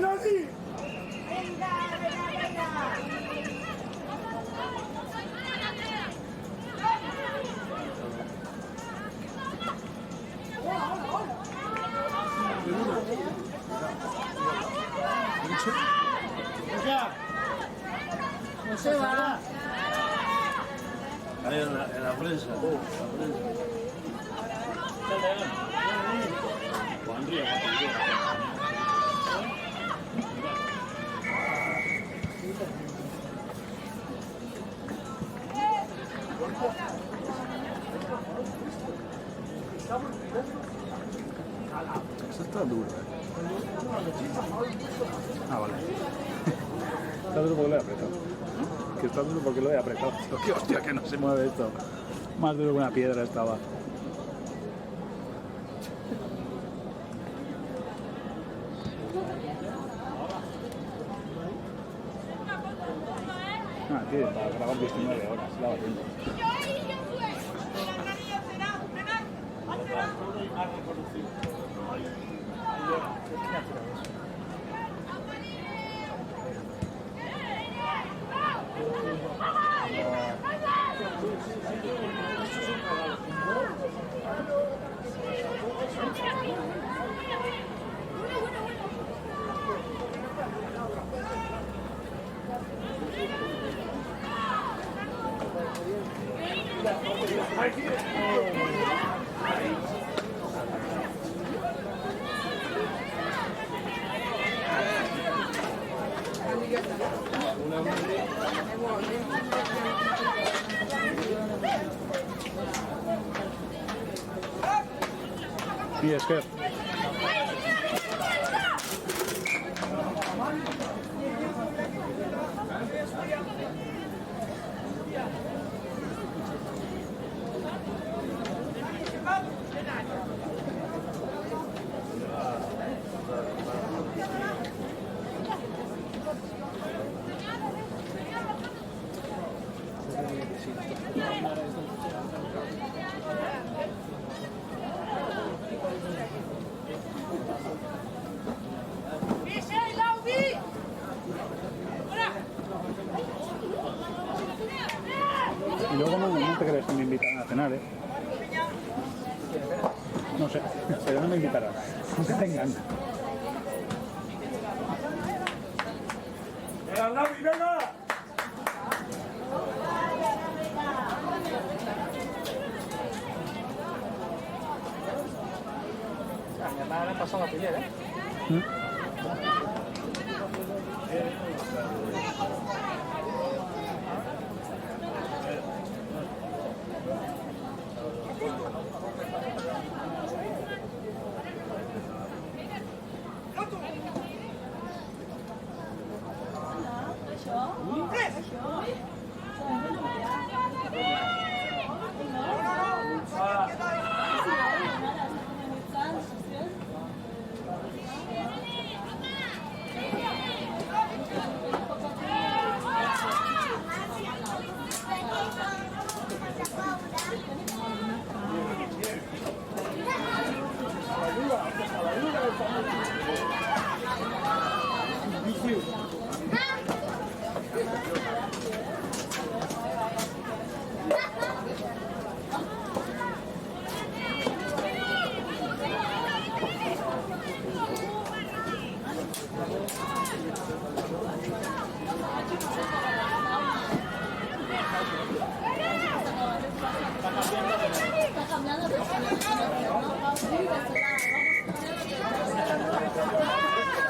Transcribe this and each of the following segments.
Noni! Venga, venga, venga. No se va. Ahí en la prensa. Juan Río, Eso está duro, Ah, vale. Está duro porque lo he apretado. Que está duro porque lo he apretado. Tío, hostia, que no se mueve esto. Más duro que una piedra estaba. Ah, tío, para grabar 19 horas, la va tiempo. Y es que y luego no te crees que me invitan a cenar, No sé, pero no me invitarán, aunque tengan. ¡Venga, Navi, venga! Mi hermana le ha pasado la piel,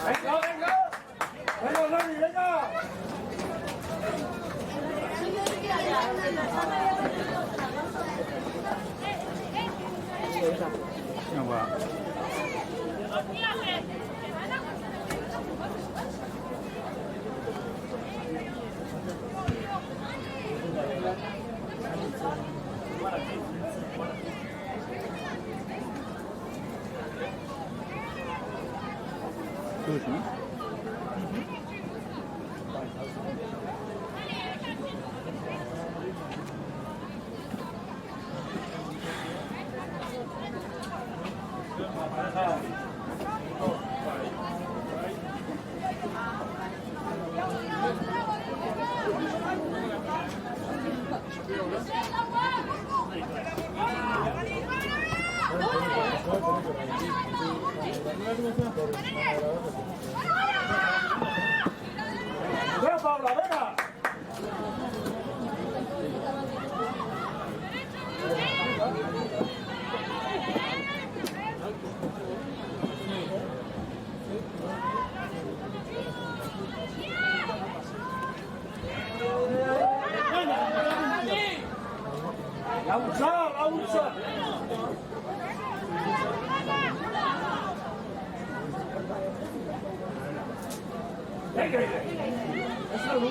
¡Venga, venga! ¡Venga, Navi, venga! No va. Sushi. Abusar, abusar. Venga, eso es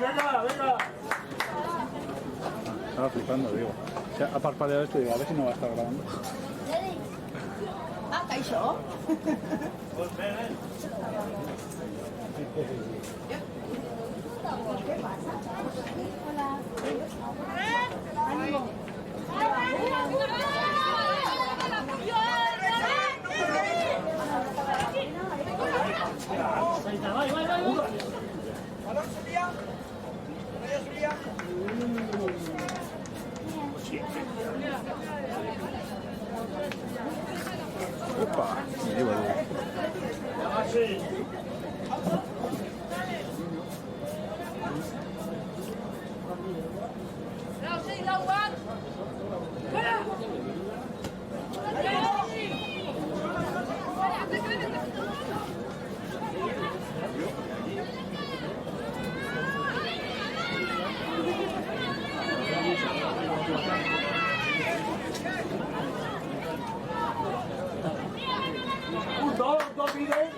venga, venga. Estaba flipando, digo. O sea, ha parpadeado esto y digo, a ver si no va a estar grabando. Ah, caixó. Opa, me lleva de... Dos videos.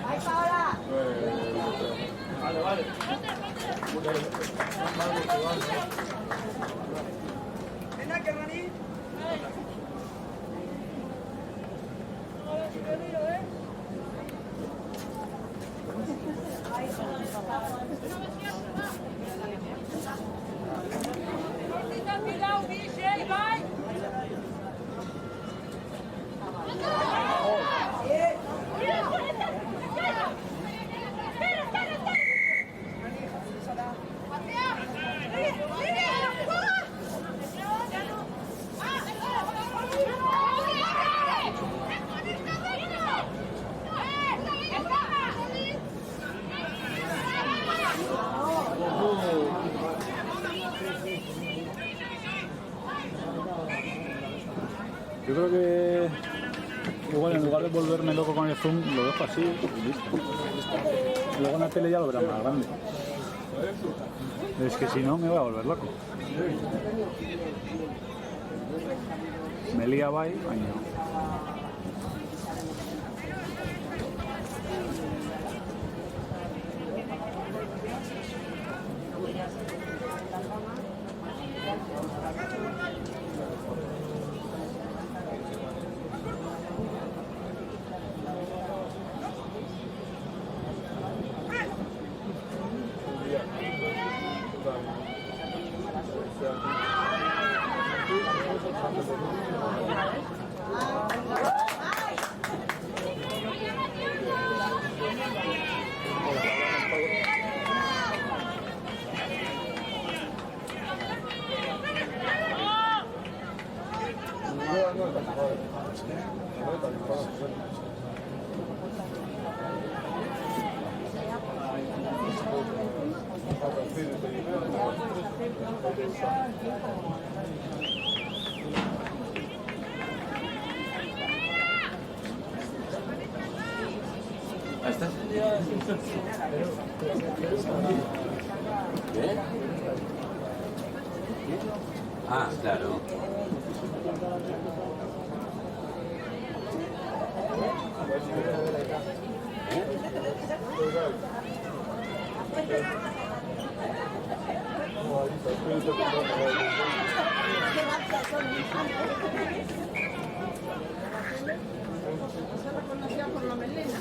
¡Ay, Paola! Vale, vale. Venga, que Rani. Yo creo que igual en lugar de volverme loco con el zoom, lo dejo así y listo. Luego en la tele ya lo verán más grande. Es que si no me voy a volver loco. Me lía bye, ay no. Ahí estás. ¿Qué? Ah, claro. Se reconocía por la melena.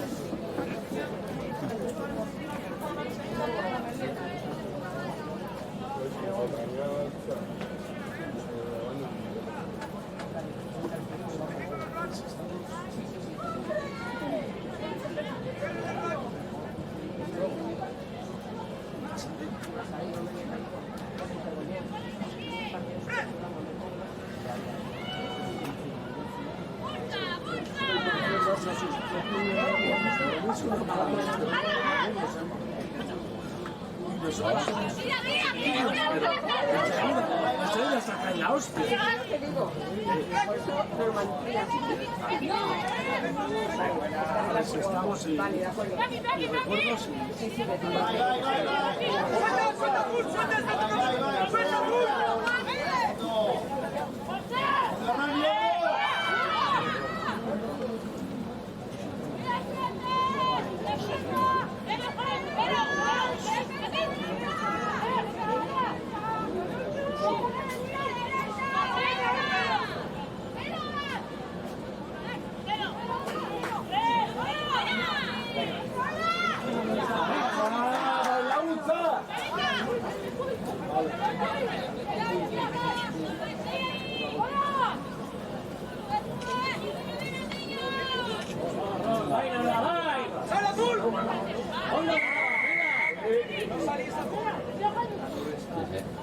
Estamos y recuerdos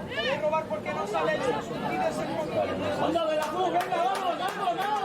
¿Queréis robar porque no sale el ¡Anda de la cruz! ¡Venga, vamos, vamos, vamos!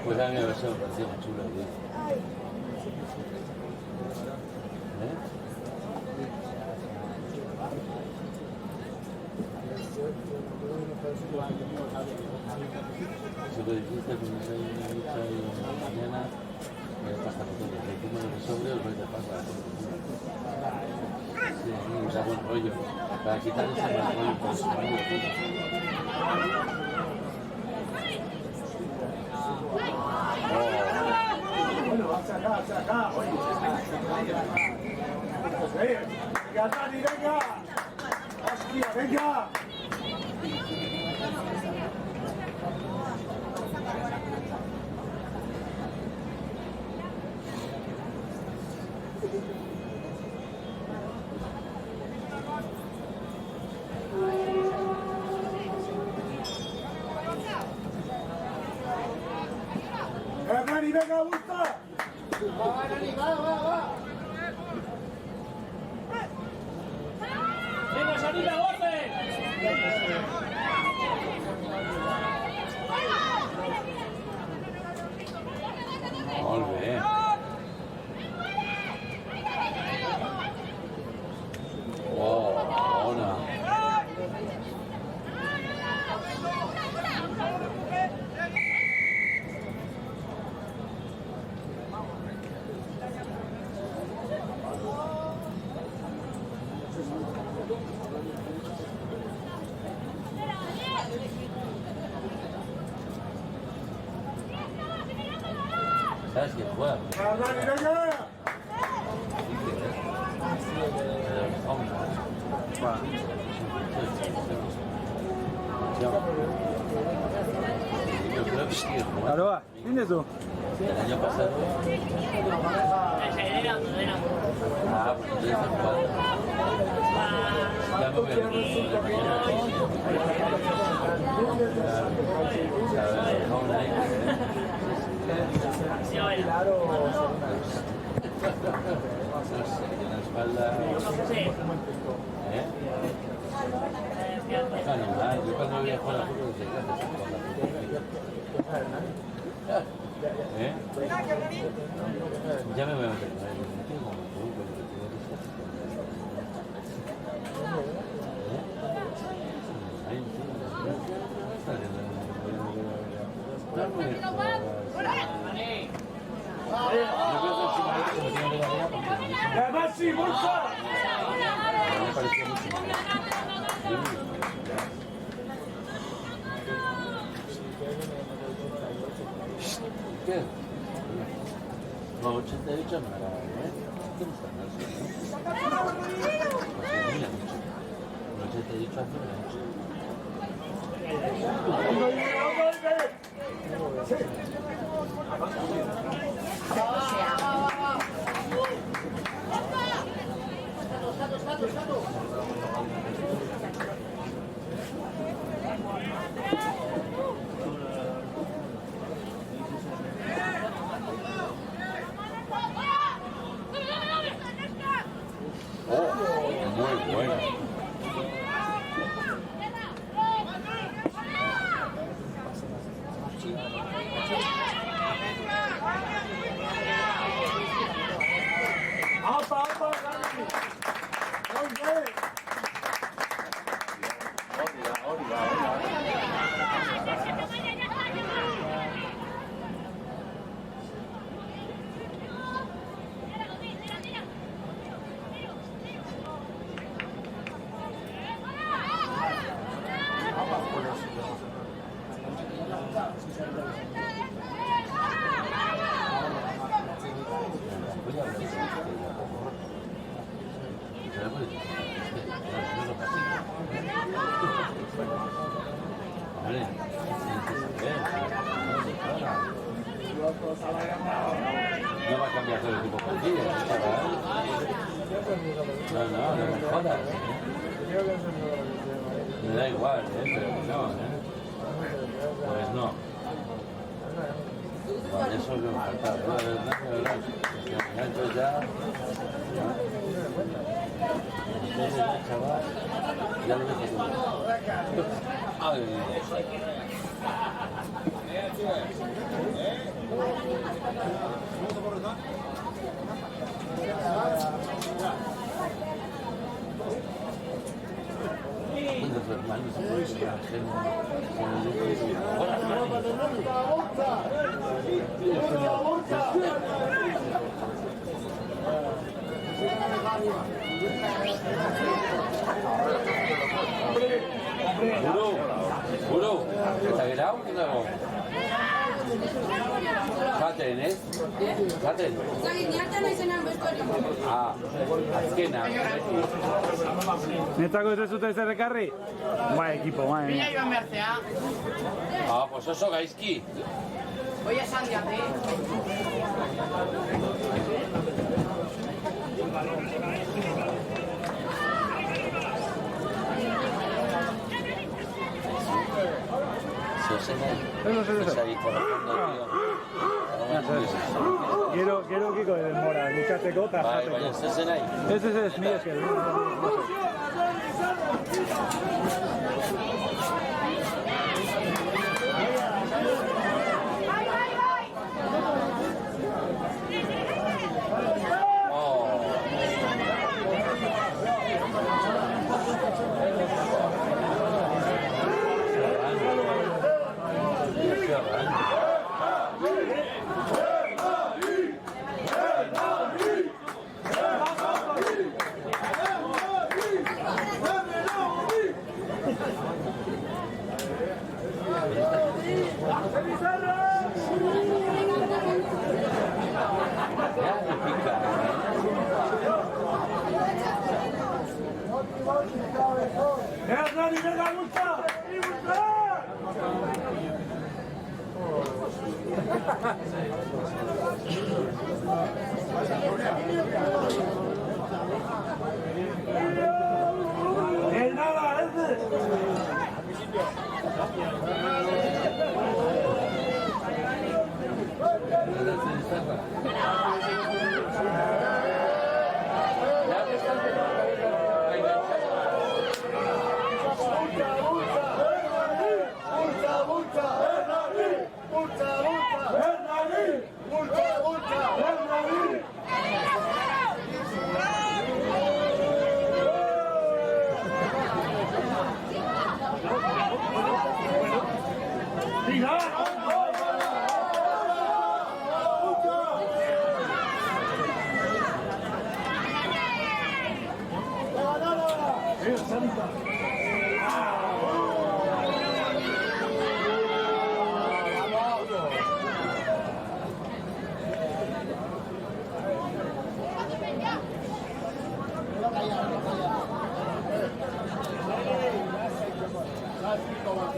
Pues a mí me pareció muy chulo, tío. Se lo dijiste cuando se hay una lucha y mañana me pasa todo. Le decimos los sobre os vais de pasa. Sí, da buen rollo. Para quitar ese mal rollo por su rollo. Bueno, hacia acá. Oye, venga, Dani, venga. Hostia, venga. Dani, venga, gusta. Va, Dani, va. ¡Venga, Sanita, golpe! Molt bé. Oh, bona. ¿Sabes quién juega? Dani, venga. Yo creo que sí, jugar. Aroa, ¿tienes tú? El año pasado. Ah, pues ya está jugando. Ya me voy a la espalda. ¿Eh? Animal, yo cuando voy a jugar a fútbol decía, ¿qué haces con la fútbol? ¿Eh? Ya me voy a meter con él. No tengo como tú, pero te tengo que ser. ¿Eh? Ahí, tío. Está muy bien. Yo creo que el chico que me tiene que dar ya porque Maxi, bolsa. me pareció mucho más. ¿Qué? No, 88 no era, ¿eh? ¿Qué me están haciendo? No, 88 hace una noche. Oh, muy bueno. Apa, Dani. Muy bien. No va a cambiar todo el tipo por ti, chaval. No me jodas. Me da igual, pero no, Pues no. Vale, eso es lo que me faltaba. Entonces ya... chaval, ya lo dejo todo. Ay, su hermano se puede ir a Buru, eta gerau, dago? Jaten, ez? Jaten? Zagin, jartan aizenan bestorio. Azkena. Netzako ez dut ezer ekarri? Ba, ekipo, Bila joan behartzea. Pues oso gaizki. Hoi esan diate. Gero kiko denbora, luchatzeko eta jateko. Baina, zer nahi? Ez, mila esker.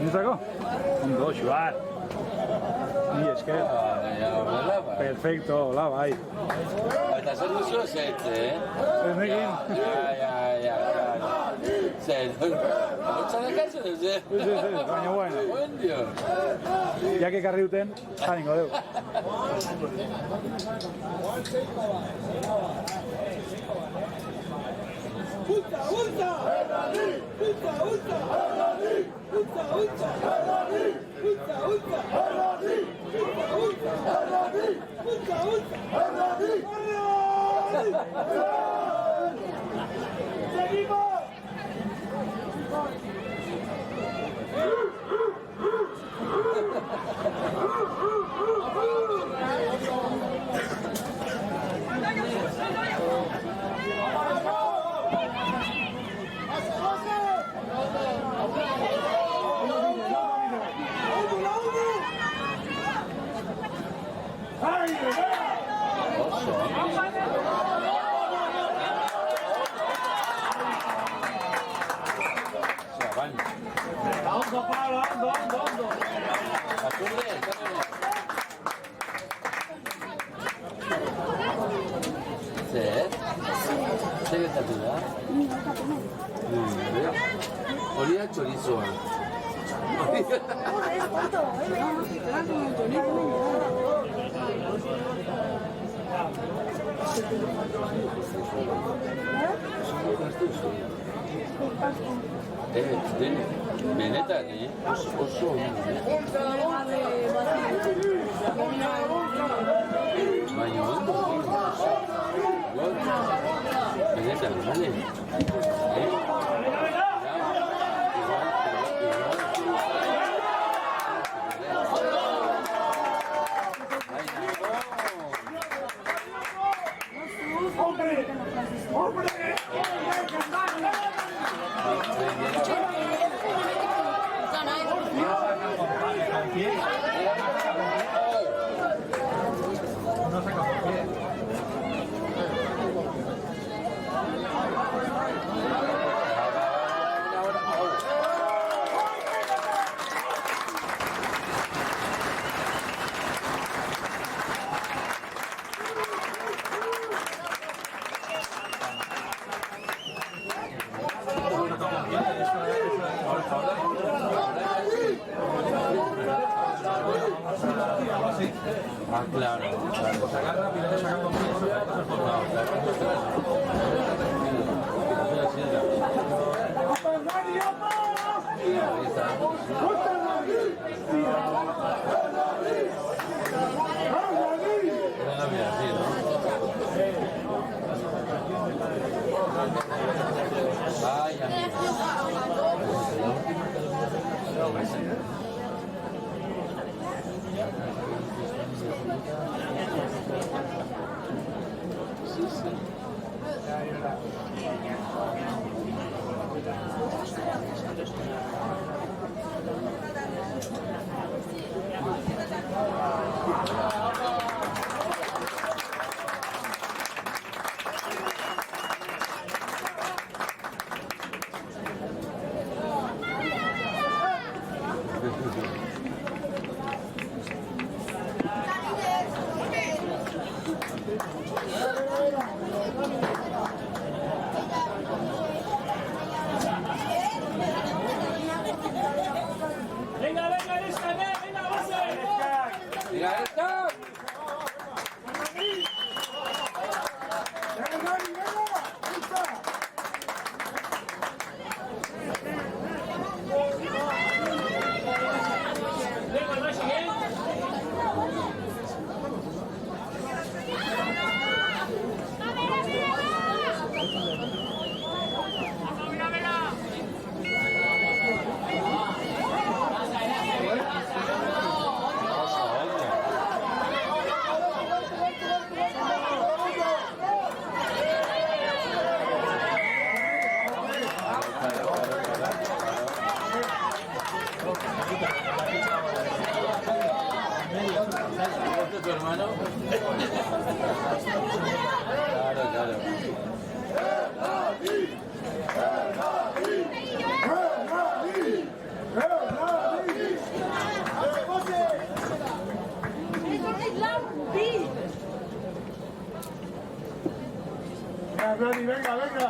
Nintzako? Ondo, Xuar. Ni esker. Perfecto, hola, bai. Eta zer duzu ez, Ez nekin. Ja. Zer, hotxarakatzen ez, Ez, baina bueno. Buen Dios. Jak ekarri duten, janingo deu. Zer gertatu da? Hori da txorizoa. Benetan, oso baina ondo benetan, bale? Igual Ah, claro, claro. Sacar rápido, no sacar con tiempo. No, claro, Venga, venga, venga, base. ¡Mira esto! Venga, el Racing, ¿eh? ¿Este es tu hermano? Claro, claro. Venga, venga.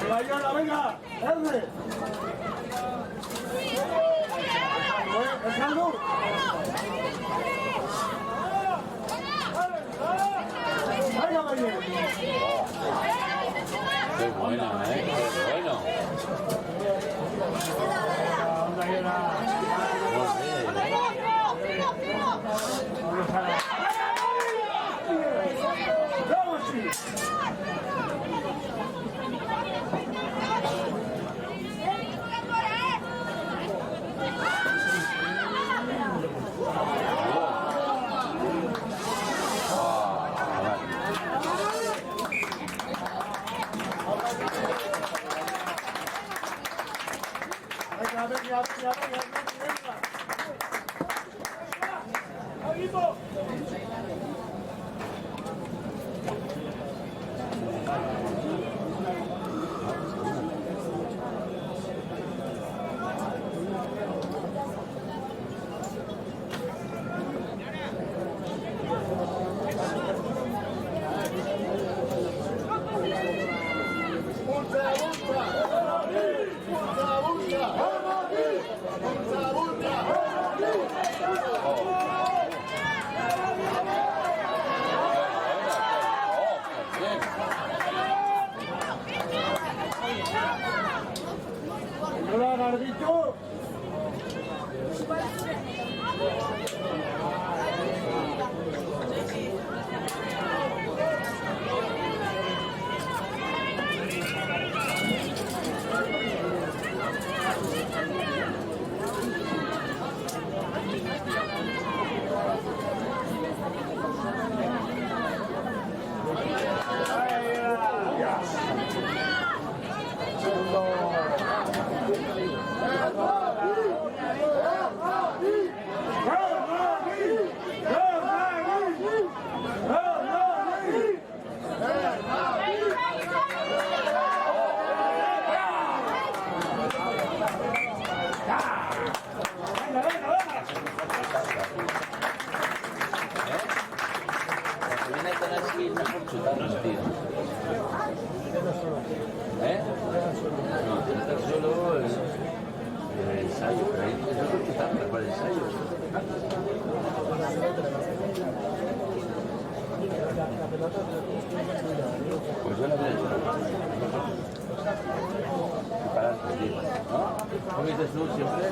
Venga, venga, ¡Erde! ¡Venga, María! Qué buena, qué bueno. ¡Hola, Gardito! Tío. ¿Eh? No, está solo el ensayo, pero ahí es otro que está para el ensayo. Pues yo la había hecho. Para tío, ¿no? ¿Cómo dices tú siempre?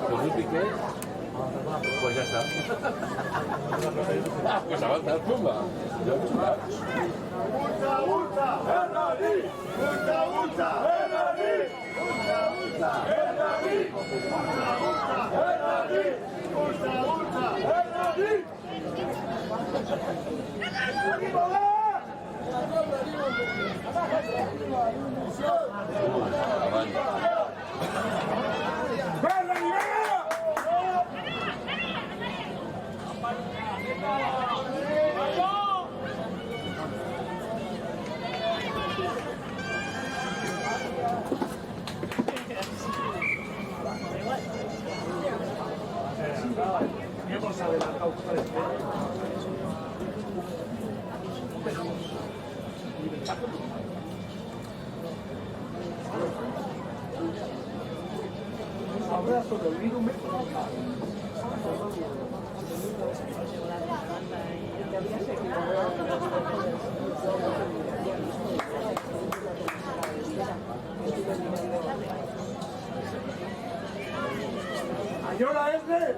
Con un piqué, pues ya está. Pues avanza el pumba. Hemos adelantado 3 abrazo del virus me ¡Ayora este!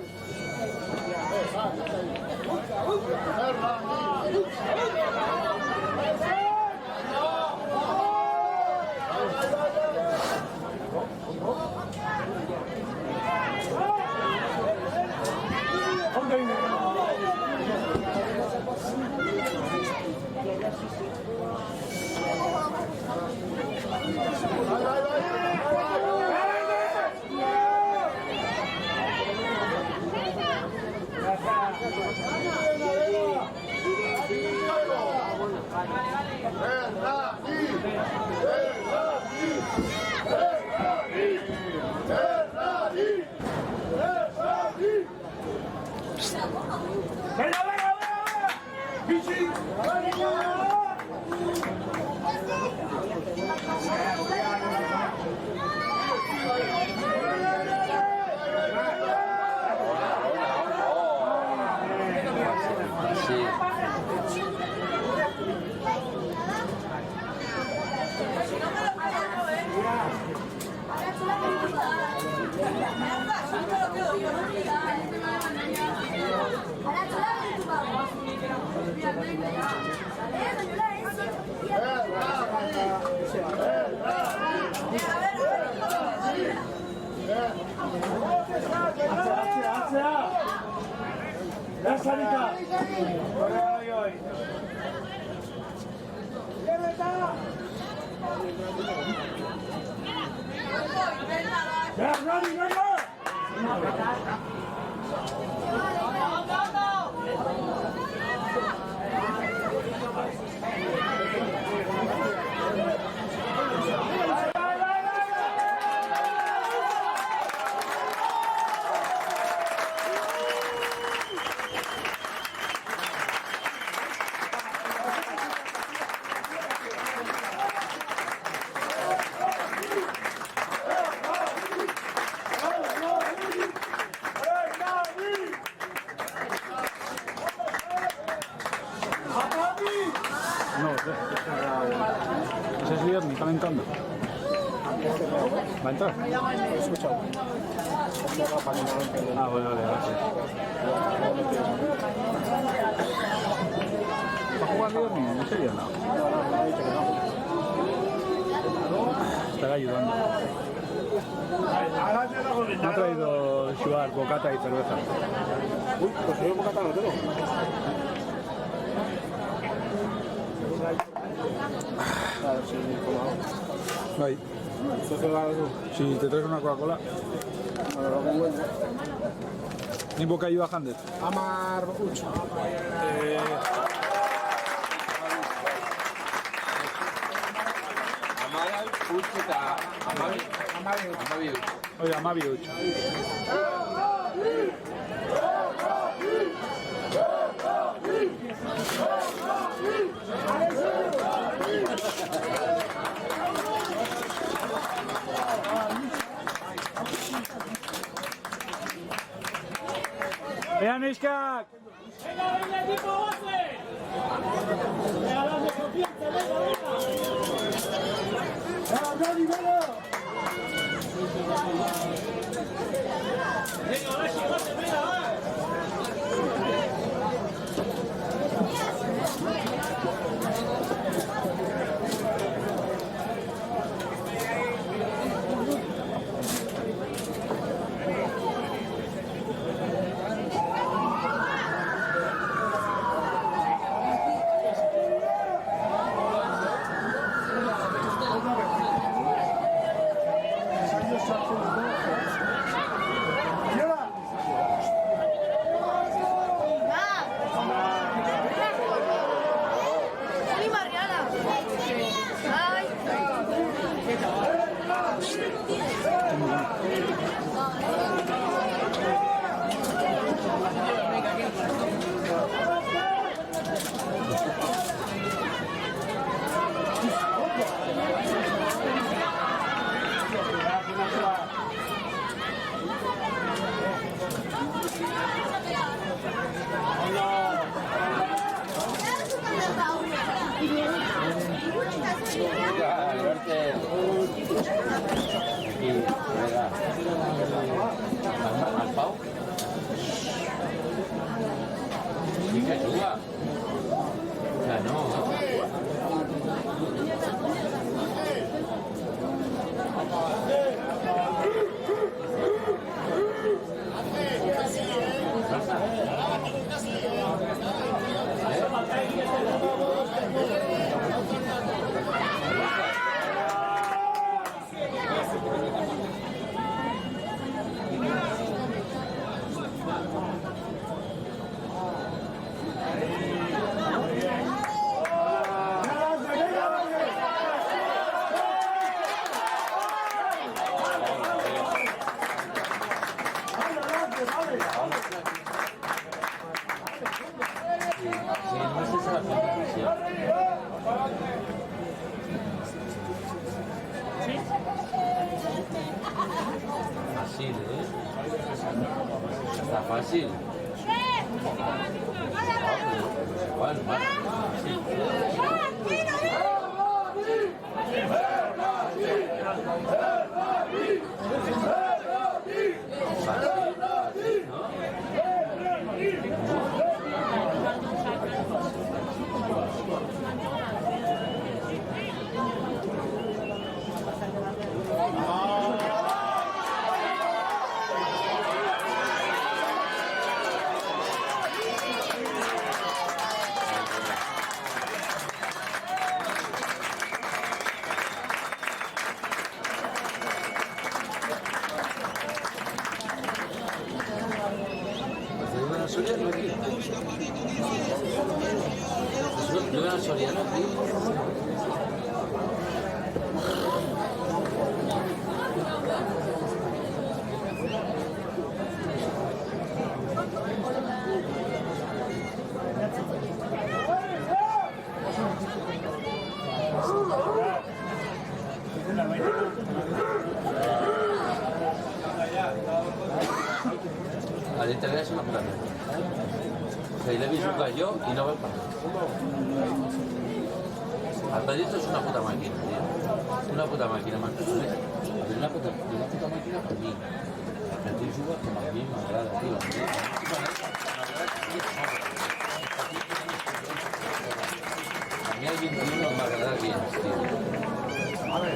Ese es líder, ni está entrando. ¿Va a entrar? Ah, bueno, vale, gracias. ¿Va a jugar líder ni? ¿En serio? No. Estará ayudando. Me ha traído Shuar, bocata y cerveza. Uy, pues yo bocata no tengo. Ahí. Si te traes una Coca-Cola. Ni boca iba Handet. Amar Ucho. Amar Ucho, Amabi. Oye, Amabi Ucho. ¡Venga, Nishka! Venga, venga, equipo base. Venga, dale confianza, venga, venga. Venga, Brody, venga. Venga, Bashi, base, venga, va. Al Pau. Sí que juga. Ya no. Fácil, ¿eh? Está fácil. Igual, más Soriano aquí. Yo veo a Soriano aquí. Al internet es una puta mierda. O sea, y le vi su cayó y no va a pasar. Hasta esto es una puta máquina, tío. Una puta máquina, man. Una puta máquina para mí. El tío suba como a mí me agrada, tío. A mí el 21 me agrada bien, tío. A ver.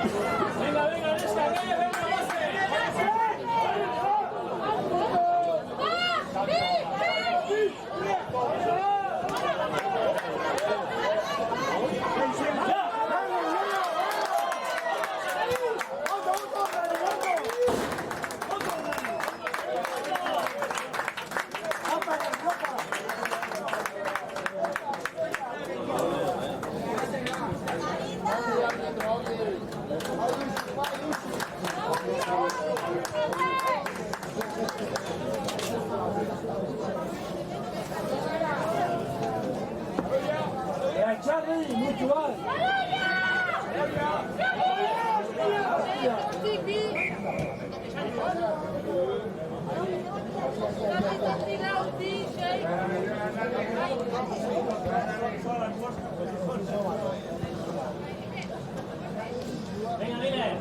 Venga, venga, Nesca, venga, pase. Charlie, muito bem. Venga, dile.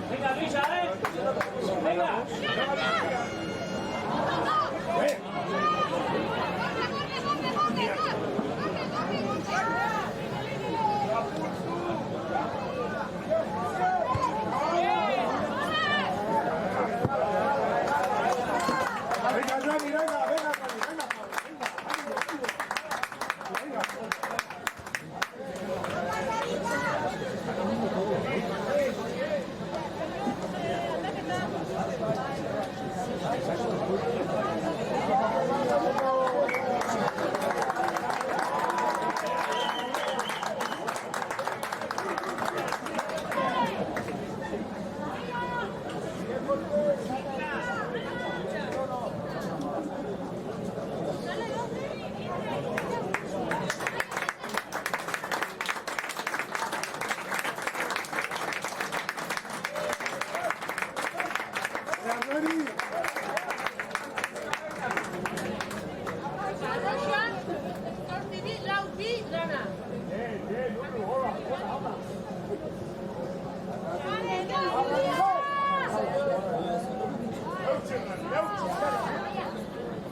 Venga, Luisa, venga.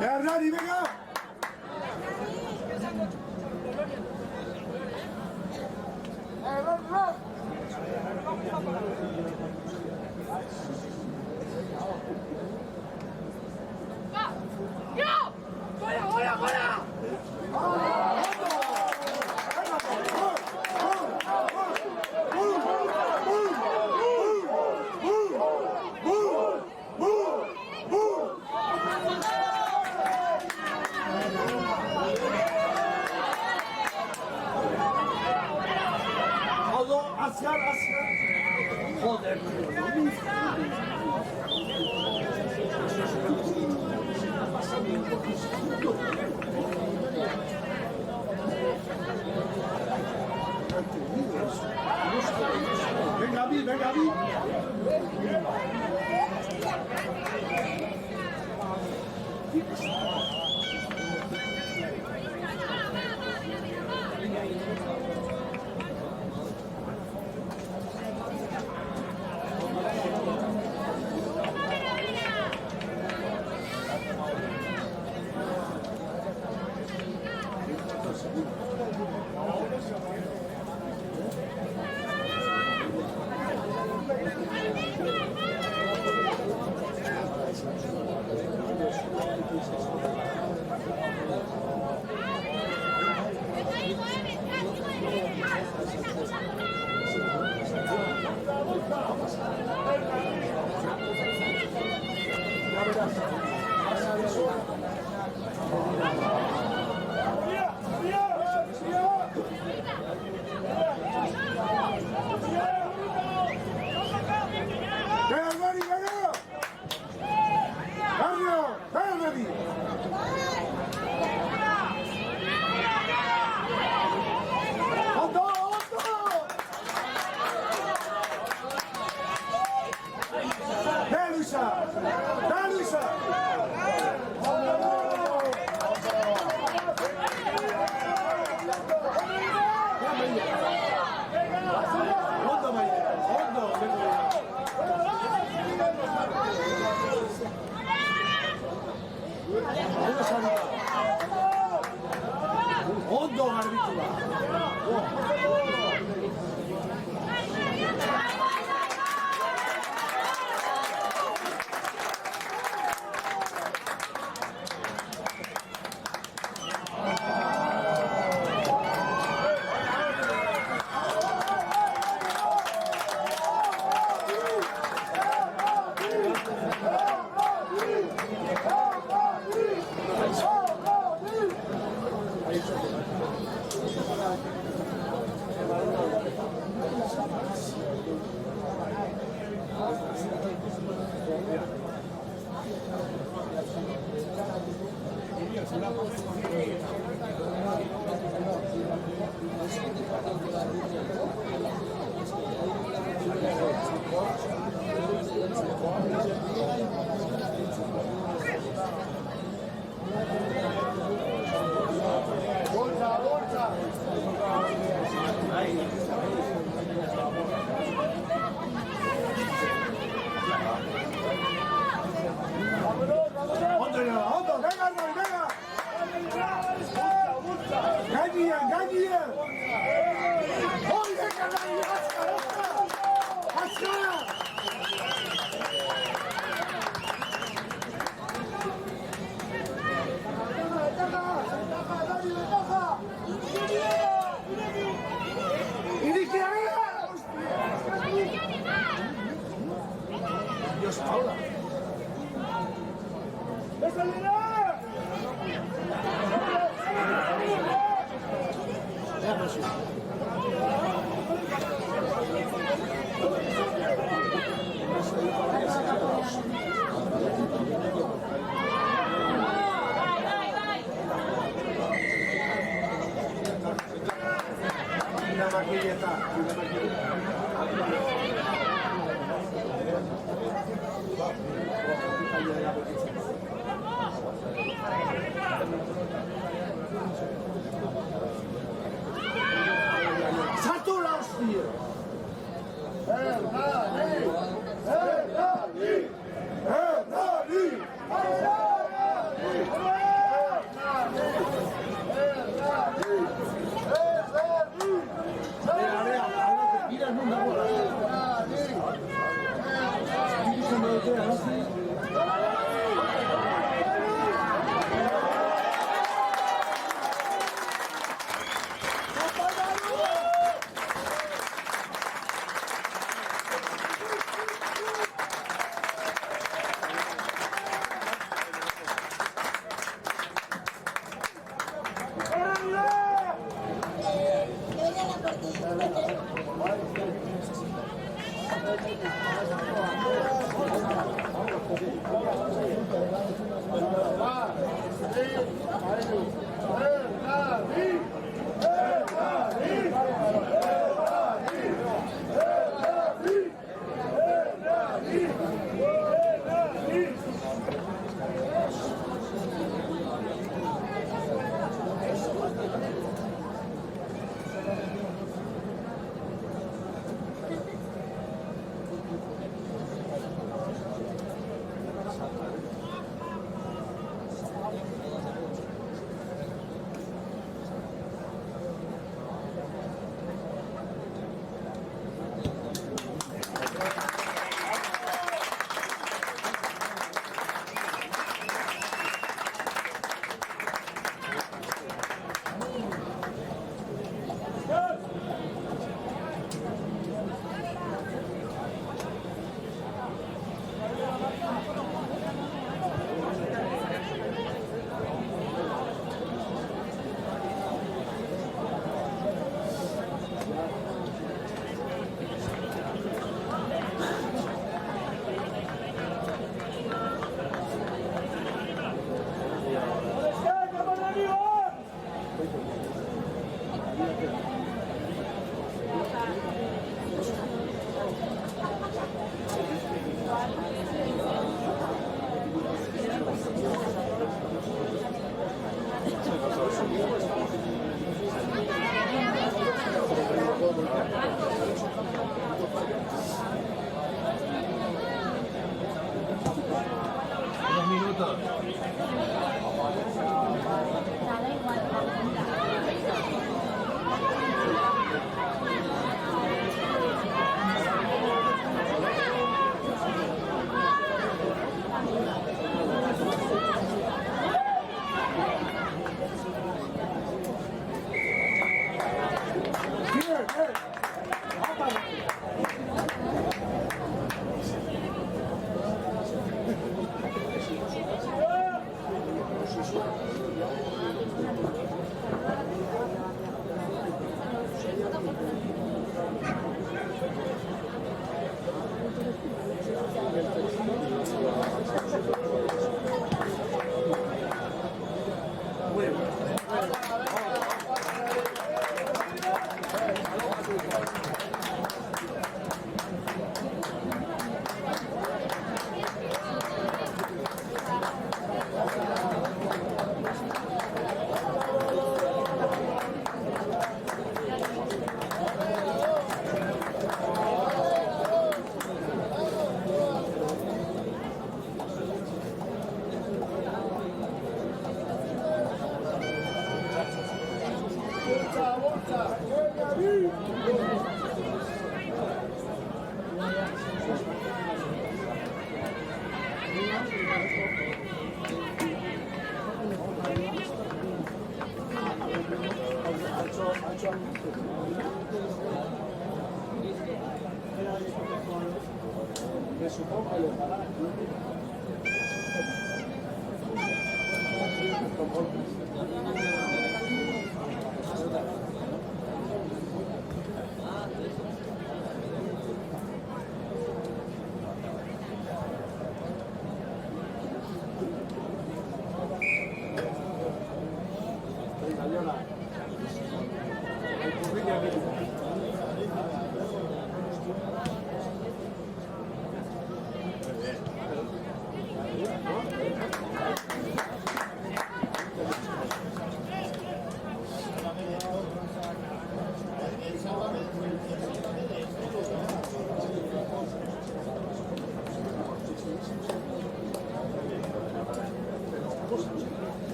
Hernani, venga. Asker. Joder. Venga, Gaby. Ondo sari da. Ondo garbitu da. Ondo, venga, venga. Gañiye. Oye, canay, aşağı. Dios, Paula. Una maquilleta, una maquilleta. Salto la hostia. Unos minutos.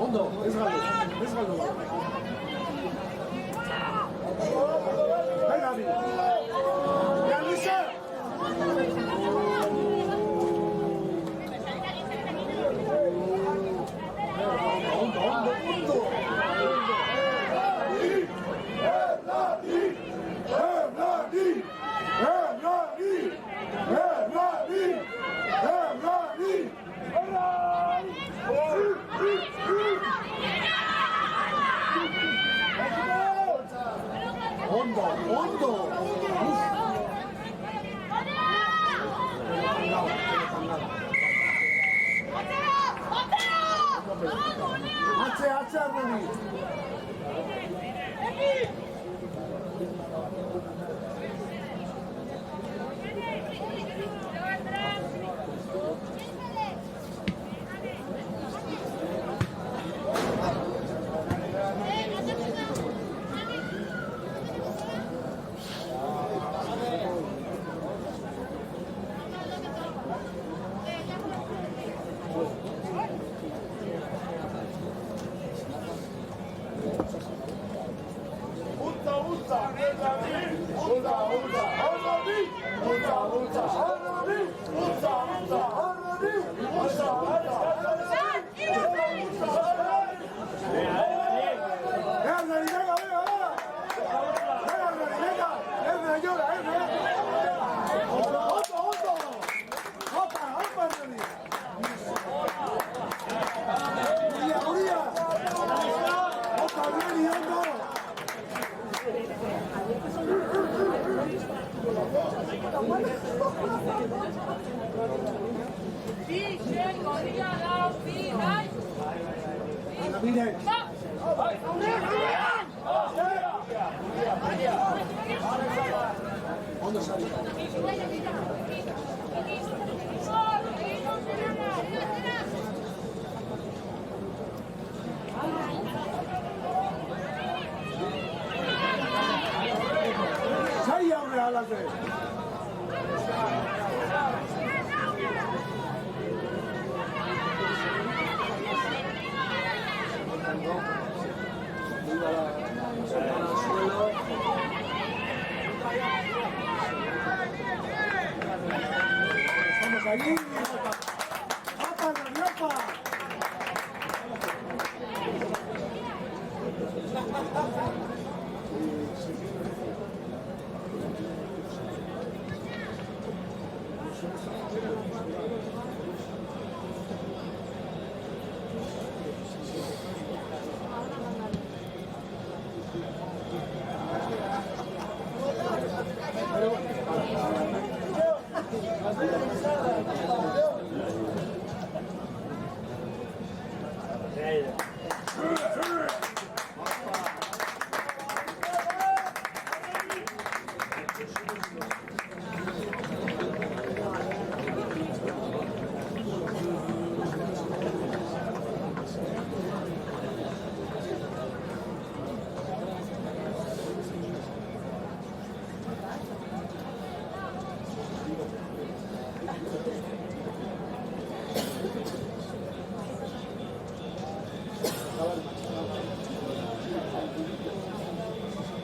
Ondo, ez galdu. Bai, Gabi. Realiza! Ondo. Ondo. Atze, Armoni.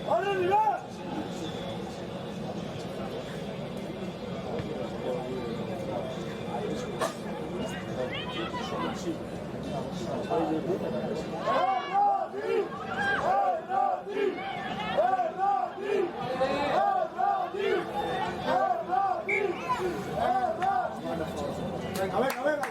¡Ahora, mira! Venga, venga, venga.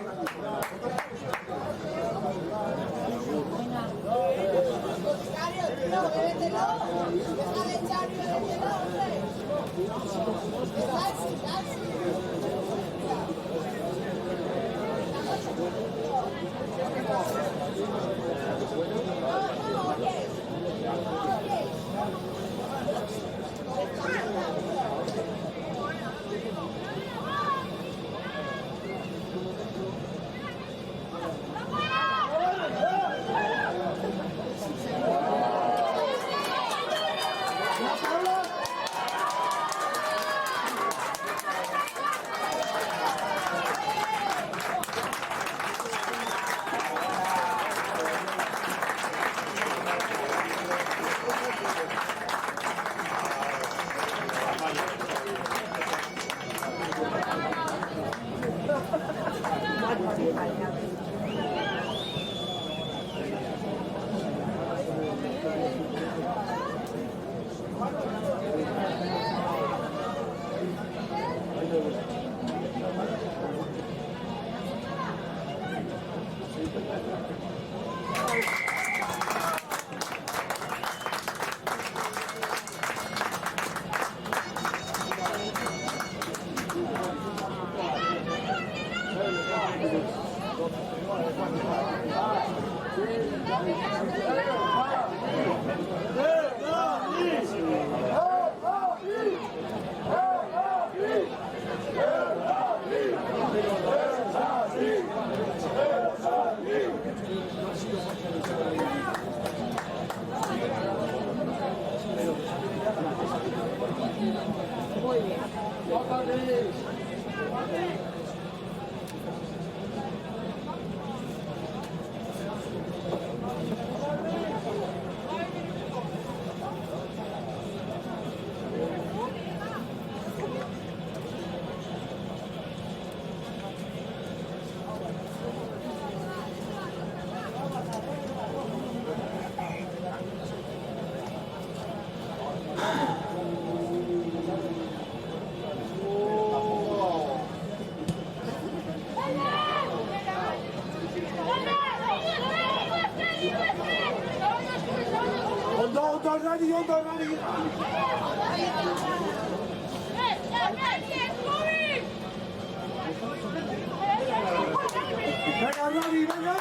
Venga, Rani, venga.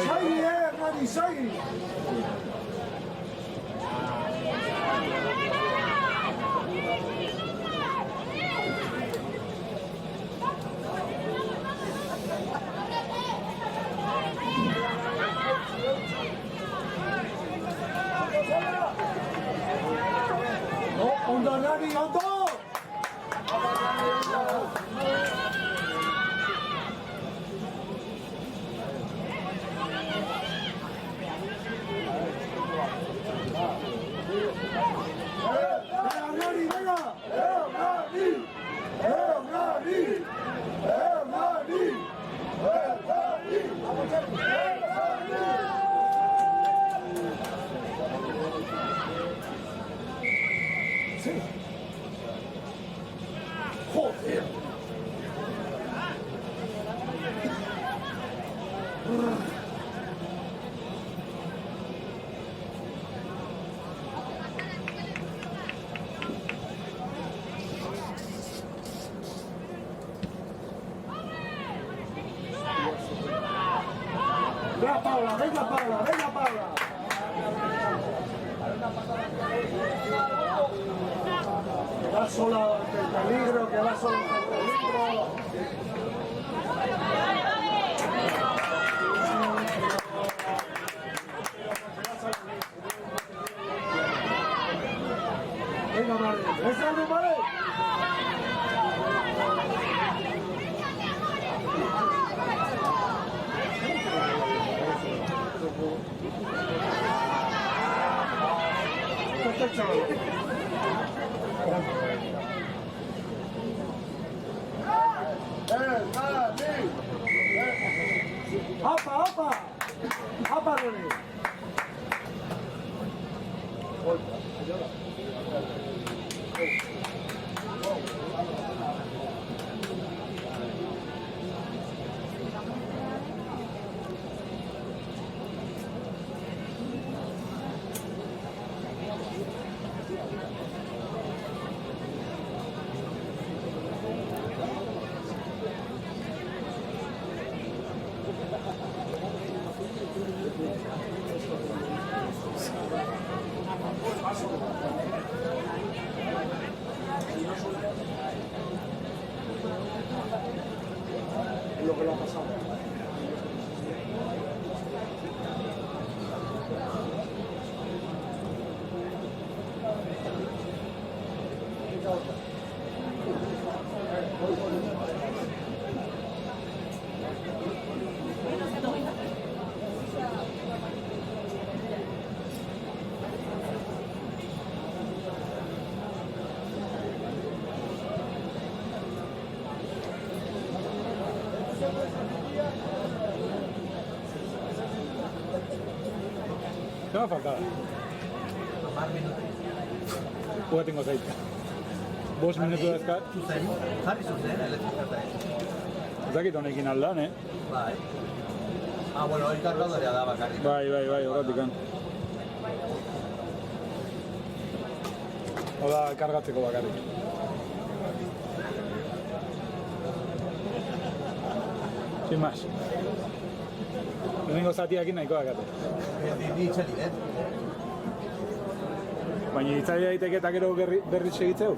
Segui, Rani, segui. Ondo, Rani, ondo. Venga Paula, venga Paula, venga Paula. Que va sola ante el peligro, que va sola ante el peligro. Venga Madre, ¡esa es Madre! el chaval. Dale. Apa. Apa, René. Es lo que le ha pasado. ¿Qué me ha faltado? Pues tengo 6. Vos minutu dazkat. Zuzen, jarri zuzen, elektrikata ez. Ez dakit honekin aldan, Bai. Bueno, hori kargadorea da bakarrik. Bai, horretik kan. Oda, kargatzeko bakarrik. Sin más. Lehenengo zatiakin nahiko dakate. Ni itxali, Baina itzali daiteke eta gero berriz segitzeu?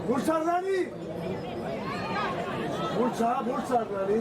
Bursa Rani! Bursa Rani!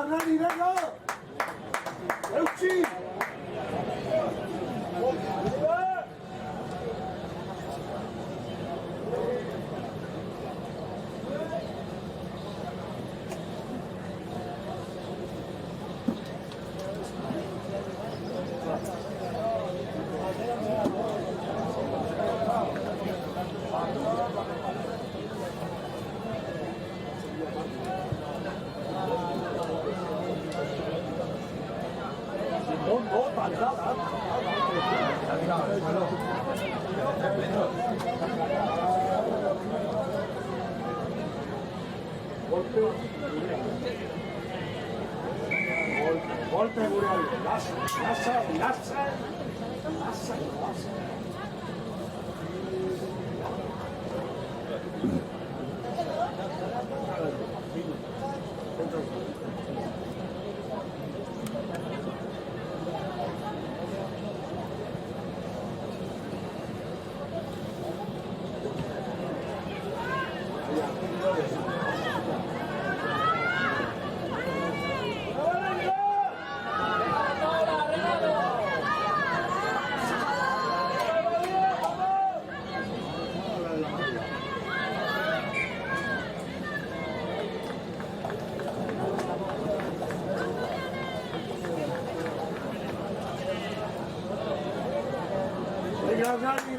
Rani, venga! Euchi! Golpe Muriel. Lasa.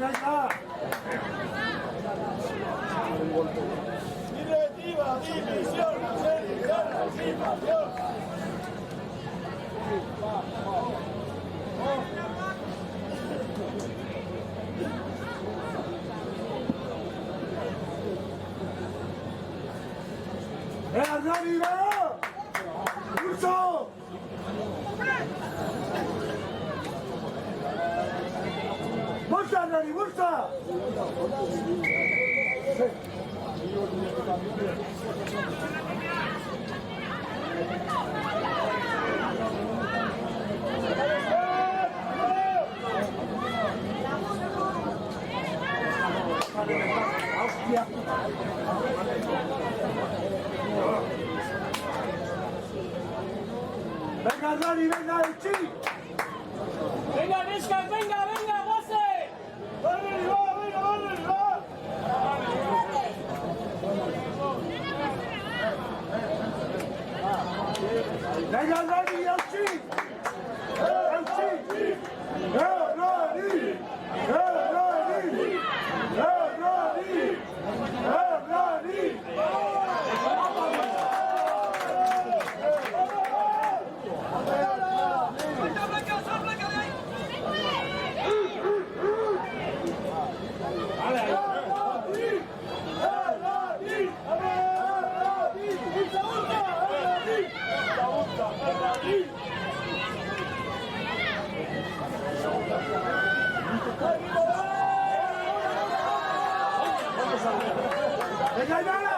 Venga. Directiva, división, participación. Hernani, va! ¡Pulso! ¡Bolsa, Hernani, bolsa! ¡Hostia! ¡Venga, Hernani, venga, el chi! Venga, Vizca, venga, José. Venga, Hernani, el chi! El chi! ¡Hernani! ¡Hernani! ¡Hernani! ¡Hernani! ¡Venga, Ivana!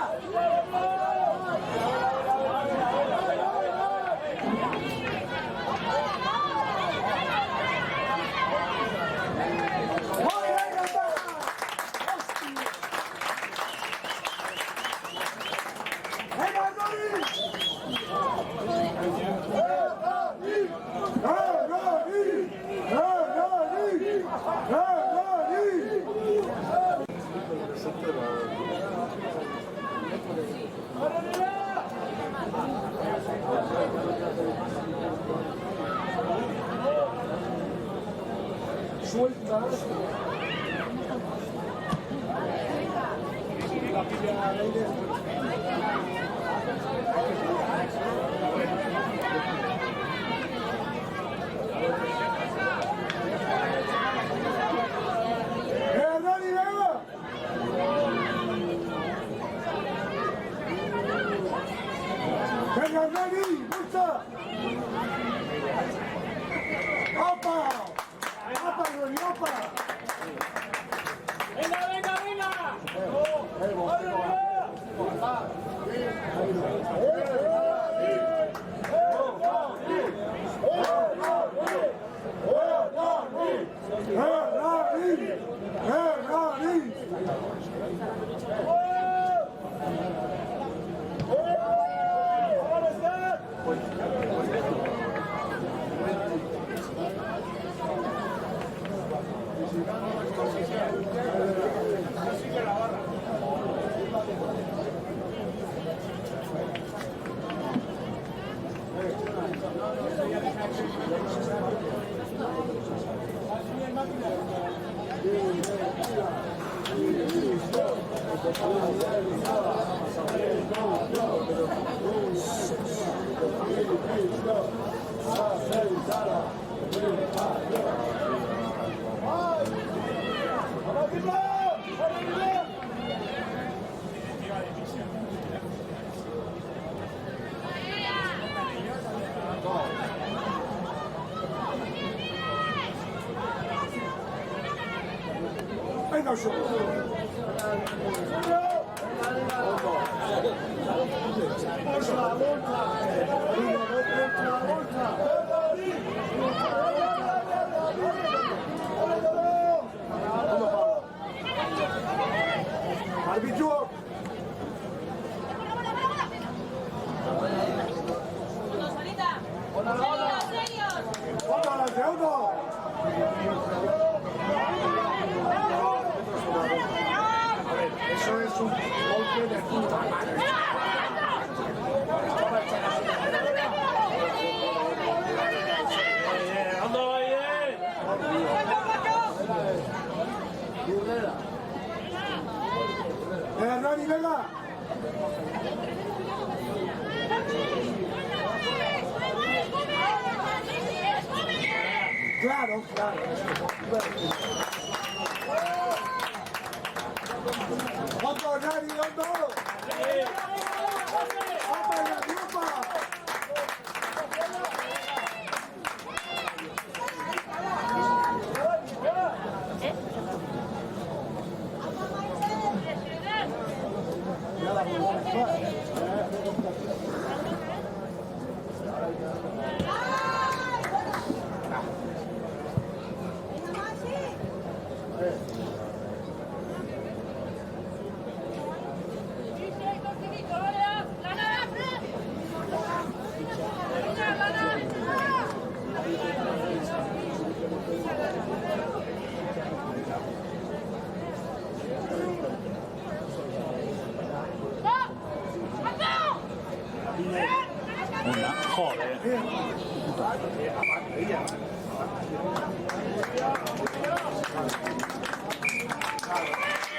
Venga, yo. Volta, volta. Arbitro. Vamos al segundo. A ver, eso es un golpe de puta madre. ¡Anda, ahí! Rani, venga. Claro, claro. ¡Hondo, Rani, hondo! ¡Hondo en la grupa! Una, joder. Claro.